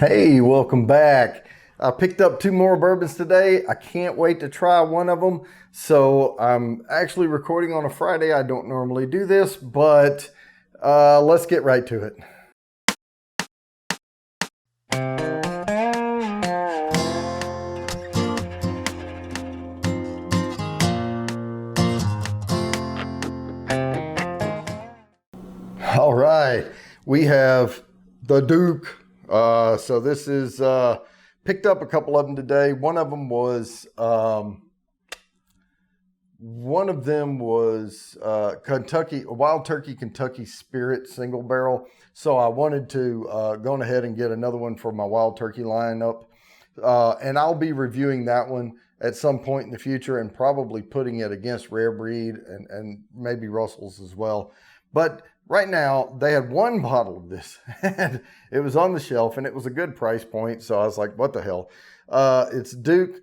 Hey, welcome back. I picked up two more bourbons today. I can't wait to try one of them. So I'm actually recording on a Friday. I don't normally do this, but let's get right to it. All right, we have the Duke. So this is picked up a couple of them today. One of them was Kentucky Wild Turkey Kentucky Spirit single barrel. So I wanted to go ahead and get another one for my Wild Turkey lineup, and I'll be reviewing that one at some point in the future and probably putting it against Rare Breed and maybe Russell's as well. But right now, they had one bottle of this, and it was on the shelf, and it was a good price point. So I was like, what the hell? It's Duke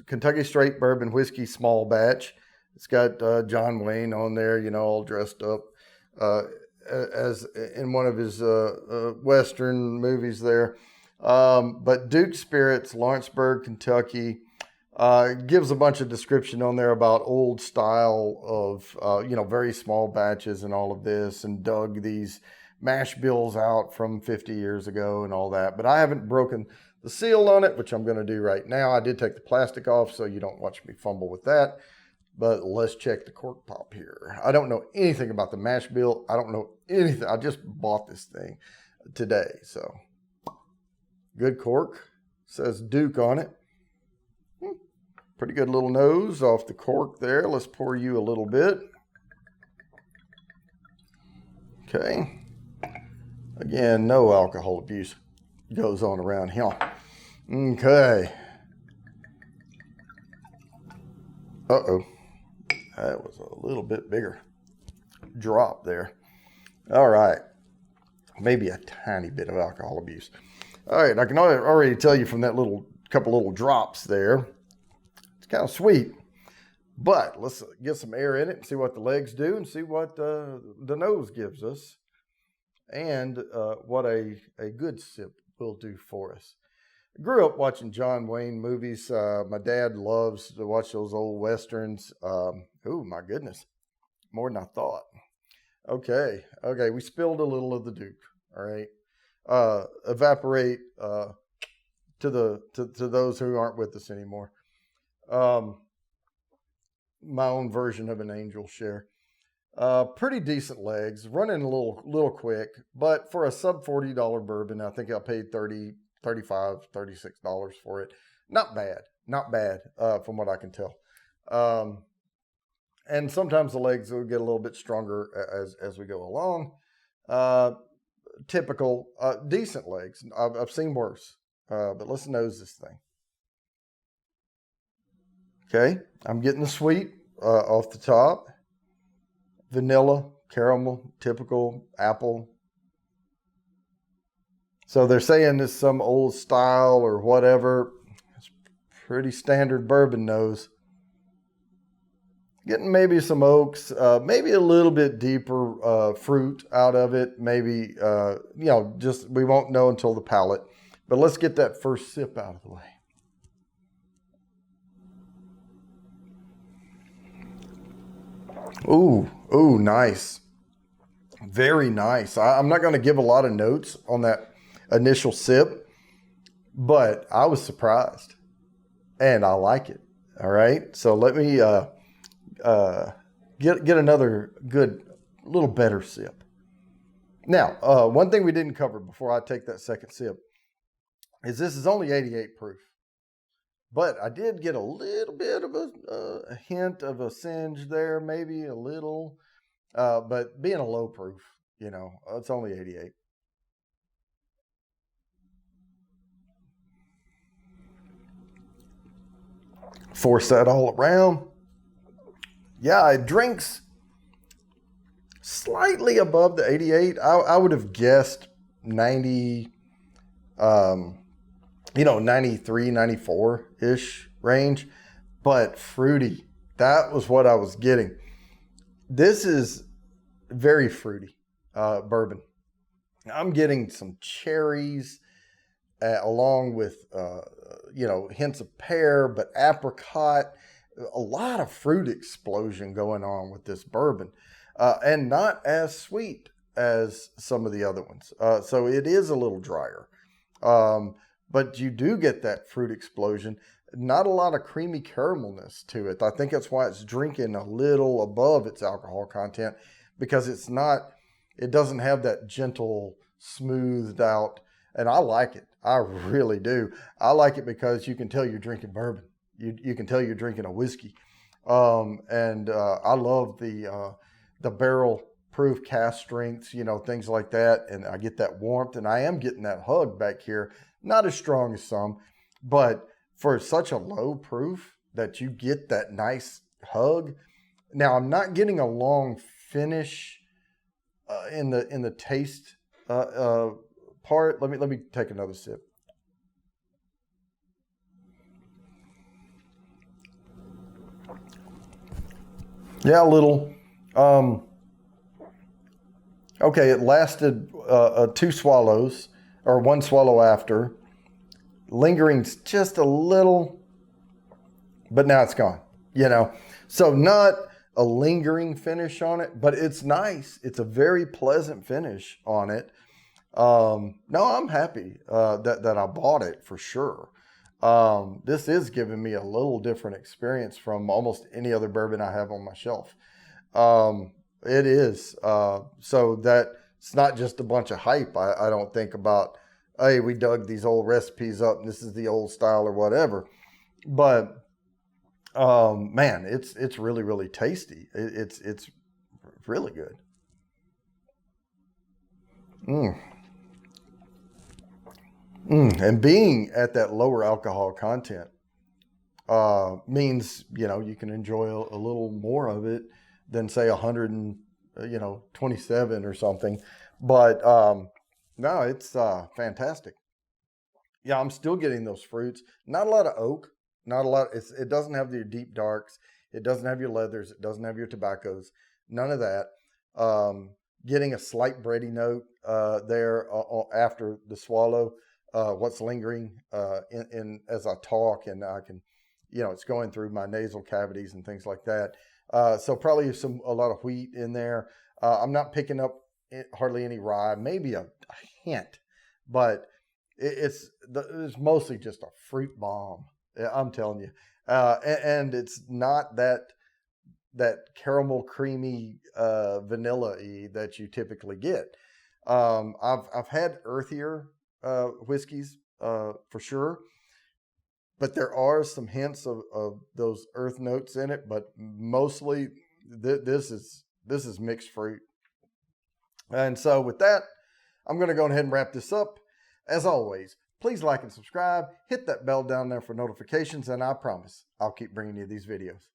Kentucky Straight Bourbon Whiskey Small Batch. It's got John Wayne on there, you know, all dressed up as in one of his Western movies there. But Duke Spirits, Lawrenceburg, Kentucky. Gives a bunch of description on there about old style of, very small batches and all of this, and dug these mash bills out from 50 years ago and all that. But I haven't broken the seal on it, which I'm going to do right now. I did take the plastic off, so you don't watch me fumble with that. But let's check the cork pop here. I don't know anything about the mash bill. I don't know anything. I just bought this thing today. So good cork. Says Duke on it. Pretty good little nose off the cork there. Let's pour you a little bit. Okay. Again, no alcohol abuse goes on around here. Okay. Uh-oh. That was a little bit bigger drop there. All right. Maybe a tiny bit of alcohol abuse. All right. I can already tell you from that couple little drops there. It's kind of sweet, but let's get some air in it and see what the legs do and see what the nose gives us and what a good sip will do for us. I grew up watching John Wayne movies. My dad loves to watch those old Westerns. Oh, my goodness. More than I thought. Okay. We spilled a little of the Duke. All right. Evaporate to those who aren't with us anymore. My own version of an angel share. Pretty decent legs, running a little quick, but for a sub $40 bourbon, I think I paid $30, $35, $36 for it. Not bad, from what I can tell. And sometimes the legs will get a little bit stronger as we go along. Typical, decent legs. I've seen worse, but let's nose this thing. Okay, I'm getting the sweet off the top. Vanilla, caramel, typical apple. So they're saying it's some old style or whatever. It's pretty standard bourbon nose. Getting maybe some oaks, maybe a little bit deeper fruit out of it. Maybe, just we won't know until the palate. But let's get that first sip out of the way. Ooh, nice. Very nice. I'm not going to give a lot of notes on that initial sip, but I was surprised and I like it. All right. So let me get another good, little better sip. Now, one thing we didn't cover before I take that second sip is this is only 88 proof. But I did get a little bit of a hint of a singe there, maybe a little. But being a low proof, it's only 88. Force that all around. Yeah, it drinks slightly above the 88. I would have guessed 90, 93, 94-ish range, but fruity. That was what I was getting. This is very fruity bourbon. I'm getting some cherries, along with, you know, hints of pear, but apricot, a lot of fruit explosion going on with this bourbon, and not as sweet as some of the other ones. So it is a little drier, but you do get that fruit explosion. Not a lot of creamy caramelness to it. I think that's why it's drinking a little above its alcohol content, because it's not, it doesn't have that gentle, smoothed out, and I like it. I really do. I like it because you can tell you're drinking bourbon. You can tell you're drinking a whiskey. I love the barrel proof cast strengths, you know, things like that. And I get that warmth, and I am getting that hug back here. Not as strong as some, but for such a low proof that you get that nice hug. Now, I'm not getting a long finish in the taste part. Let me take another sip. Yeah, a little. Okay, it lasted 2 swallows, or 1 swallow after. Lingering's just a little, but now it's gone, you know. So not a lingering finish on it, but it's nice. It's a very pleasant finish on it. No, I'm happy that I bought it for sure. This is giving me a little different experience from almost any other bourbon I have on my shelf. It is. So that it's not just a bunch of hype. I don't think about, hey, we dug these old recipes up and this is the old style or whatever. But man, it's really, really tasty. It's really good. And being at that lower alcohol content means, you know, you can enjoy a little more of it than say 127 or something. But no, it's fantastic. Yeah, I'm still getting those fruits. Not a lot of oak. Not a lot. It doesn't have your deep darks. It doesn't have your leathers. It doesn't have your tobaccos. None of that. Getting a slight bready note there after the swallow. What's lingering in as I talk, and I can, you know, it's going through my nasal cavities and things like that. So probably a lot of wheat in there. I'm not picking up hardly any rye, maybe a hint, but it's mostly just a fruit bomb. I'm telling you, and it's not that caramel creamy vanilla-y that you typically get. I've had earthier whiskeys for sure, but there are some hints of those earth notes in it, but mostly this is mixed fruit. And so with that, I'm going to go ahead and wrap this up. As always, please like and subscribe, hit that bell down there for notifications, and I promise I'll keep bringing you these videos.